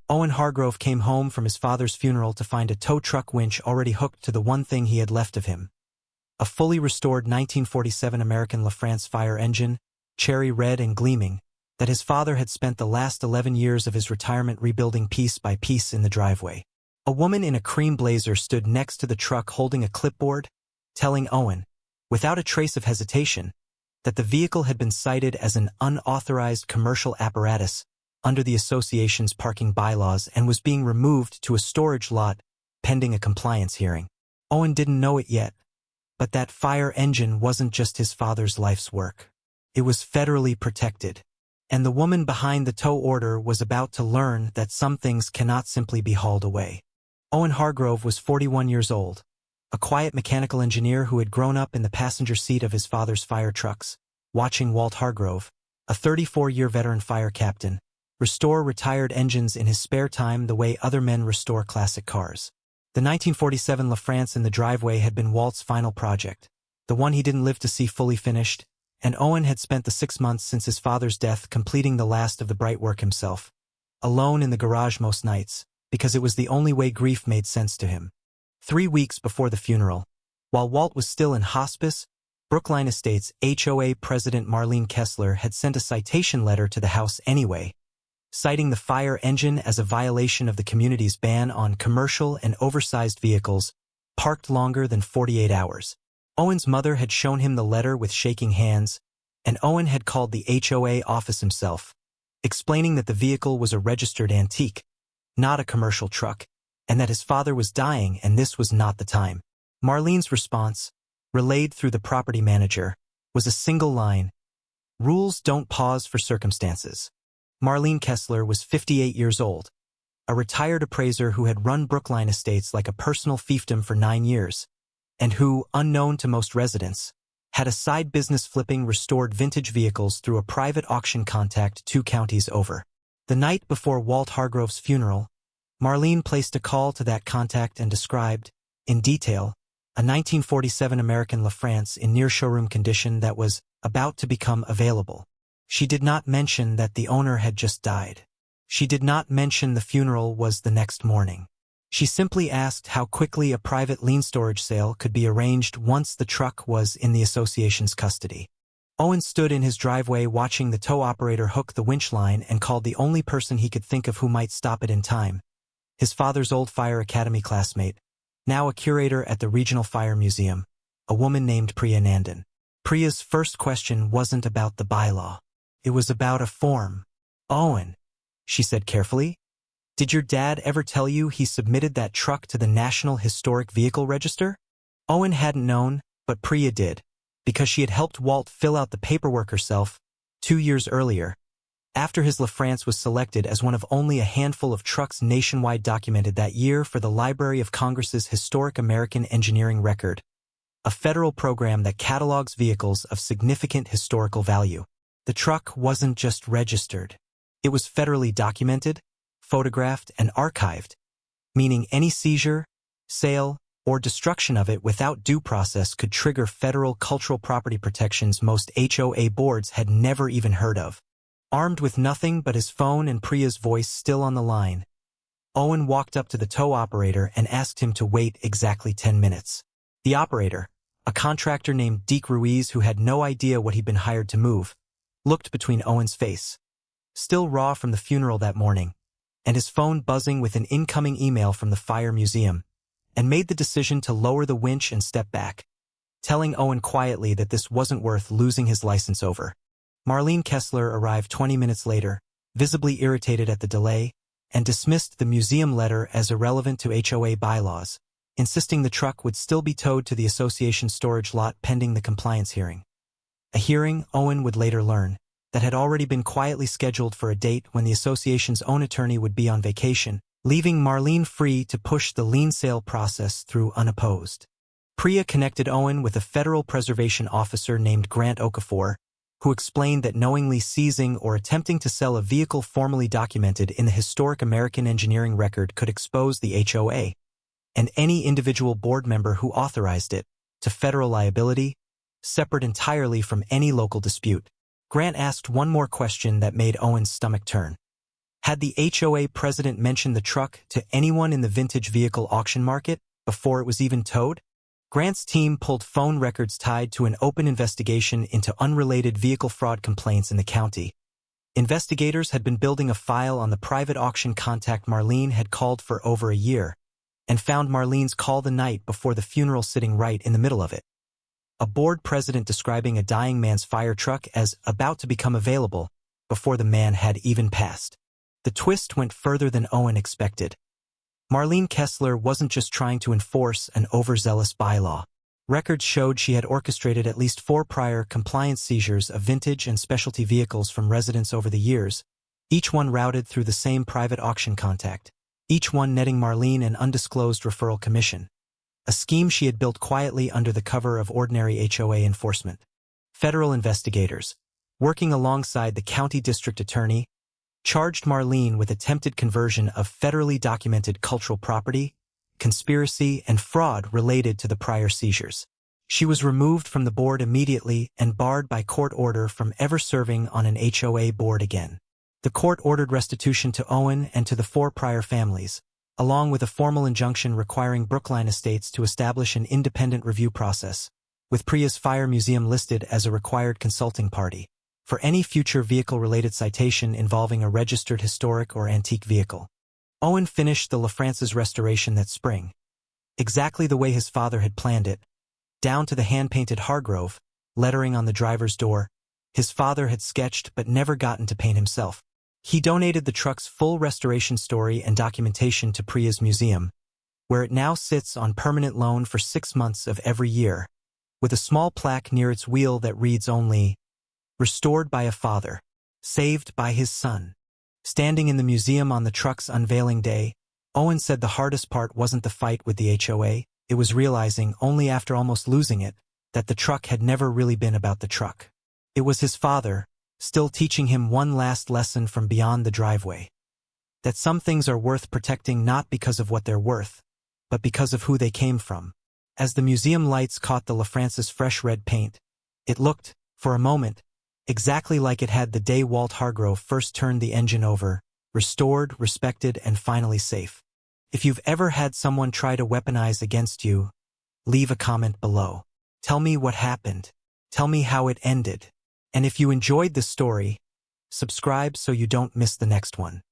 Owen Hargrove came home from his father's funeral to find a tow truck winch already hooked to the one thing he had left of him. A fully restored 1947 American LaFrance fire engine, cherry red and gleaming, that his father had spent the last 11 years of his retirement rebuilding piece by piece in the driveway. A woman in a cream blazer stood next to the truck holding a clipboard, telling Owen, without a trace of hesitation, that the vehicle had been cited as an unauthorized commercial apparatus under the association's parking bylaws and was being removed to a storage lot pending a compliance hearing. Owen didn't know it yet, but that fire engine wasn't just his father's life's work. It was federally protected, and the woman behind the tow order was about to learn that some things cannot simply be hauled away. Owen Hargrove was 41 years old, a quiet mechanical engineer who had grown up in the passenger seat of his father's fire trucks, watching Walt Hargrove, a 34-year veteran fire captain, restore retired engines in his spare time the way other men restore classic cars. The 1947 LaFrance in the driveway had been Walt's final project, the one he didn't live to see fully finished, and Owen had spent the 6 months since his father's death completing the last of the bright work himself, alone in the garage most nights, because it was the only way grief made sense to him. 3 weeks before the funeral, while Walt was still in hospice, Brookline Estates HOA President Marlene Kessler had sent a citation letter to the house anyway, citing the fire engine as a violation of the community's ban on commercial and oversized vehicles parked longer than 48 hours. Owen's mother had shown him the letter with shaking hands, and Owen had called the HOA office himself, explaining that the vehicle was a registered antique, not a commercial truck, and that his father was dying and this was not the time. Marlene's response, relayed through the property manager, was a single line: "Rules don't pause for circumstances." Marlene Kessler was 58 years old, a retired appraiser who had run Brookline Estates like a personal fiefdom for 9 years, and who, unknown to most residents, had a side business flipping restored vintage vehicles through a private auction contact 2 counties over. The night before Walt Hargrove's funeral, Marlene placed a call to that contact and described, in detail, a 1947 American LaFrance in near showroom condition that was about to become available. She did not mention that the owner had just died. She did not mention the funeral was the next morning. She simply asked how quickly a private lien storage sale could be arranged once the truck was in the association's custody. Owen stood in his driveway watching the tow operator hook the winch line and called the only person he could think of who might stop it in time: his father's old fire academy classmate, now a curator at the Regional Fire Museum, a woman named Priya Nandan. Priya's first question wasn't about the bylaw. It was about a form. "Owen," she said carefully, "did your dad ever tell you he submitted that truck to the National Historic Vehicle Register?" Owen hadn't known, but Priya did, because she had helped Walt fill out the paperwork herself 2 years earlier, after his LaFrance was selected as one of only a handful of trucks nationwide documented that year for the Library of Congress's Historic American Engineering Record, a federal program that catalogs vehicles of significant historical value. The truck wasn't just registered. It was federally documented, photographed, and archived, meaning any seizure, sale, or destruction of it without due process could trigger federal cultural property protections most HOA boards had never even heard of. Armed with nothing but his phone and Priya's voice still on the line, Owen walked up to the tow operator and asked him to wait exactly 10 minutes. The operator, a contractor named Deke Ruiz who had no idea what he'd been hired to move, looked between Owen's face, still raw from the funeral that morning, and his phone buzzing with an incoming email from the Fire Museum, and made the decision to lower the winch and step back, telling Owen quietly that this wasn't worth losing his license over. Marlene Kessler arrived 20 minutes later, visibly irritated at the delay, and dismissed the museum letter as irrelevant to HOA bylaws, insisting the truck would still be towed to the association storage lot pending the compliance hearing. A hearing, Owen would later learn, that had already been quietly scheduled for a date when the association's own attorney would be on vacation, leaving Marlene free to push the lien sale process through unopposed. Priya connected Owen with a federal preservation officer named Grant Okafor, who explained that knowingly seizing or attempting to sell a vehicle formally documented in the Historic American Engineering Record could expose the HOA, and any individual board member who authorized it, to federal liability, separate entirely from any local dispute. Grant asked one more question that made Owen's stomach turn. Had the HOA president mentioned the truck to anyone in the vintage vehicle auction market before it was even towed? Grant's team pulled phone records tied to an open investigation into unrelated vehicle fraud complaints in the county. Investigators had been building a file on the private auction contact Marlene had called for over a year, and found Marlene's call the night before the funeral sitting right in the middle of it. A board president describing a dying man's fire truck as about to become available before the man had even passed. The twist went further than Owen expected. Marlene Kessler wasn't just trying to enforce an overzealous bylaw. Records showed she had orchestrated at least 4 prior compliance seizures of vintage and specialty vehicles from residents over the years, each one routed through the same private auction contact, each one netting Marlene an undisclosed referral commission. A scheme she had built quietly under the cover of ordinary HOA enforcement. Federal investigators, working alongside the county district attorney, charged Marlene with attempted conversion of federally documented cultural property, conspiracy, and fraud related to the prior seizures. She was removed from the board immediately and barred by court order from ever serving on an HOA board again. The court ordered restitution to Owen and to the 4 prior families, along with a formal injunction requiring Brookline Estates to establish an independent review process, with Priya's Fire Museum listed as a required consulting party, for any future vehicle-related citation involving a registered historic or antique vehicle. Owen finished the LaFrance's restoration that spring, exactly the way his father had planned it, down to the hand-painted Hargrove, lettering on the driver's door, his father had sketched but never gotten to paint himself. He donated the truck's full restoration story and documentation to Priya's museum, where it now sits on permanent loan for 6 months of every year, with a small plaque near its wheel that reads only, "Restored by a father, saved by his son." Standing in the museum on the truck's unveiling day, Owen said the hardest part wasn't the fight with the HOA, it was realizing, only after almost losing it, that the truck had never really been about the truck. It was his father, still teaching him one last lesson from beyond the driveway. That some things are worth protecting not because of what they're worth, but because of who they came from. As the museum lights caught the LaFrance's fresh red paint, it looked, for a moment, exactly like it had the day Walt Hargrove first turned the engine over, restored, respected, and finally safe. If you've ever had someone try to weaponize against you, leave a comment below. Tell me what happened. Tell me how it ended. And if you enjoyed this story, subscribe so you don't miss the next one.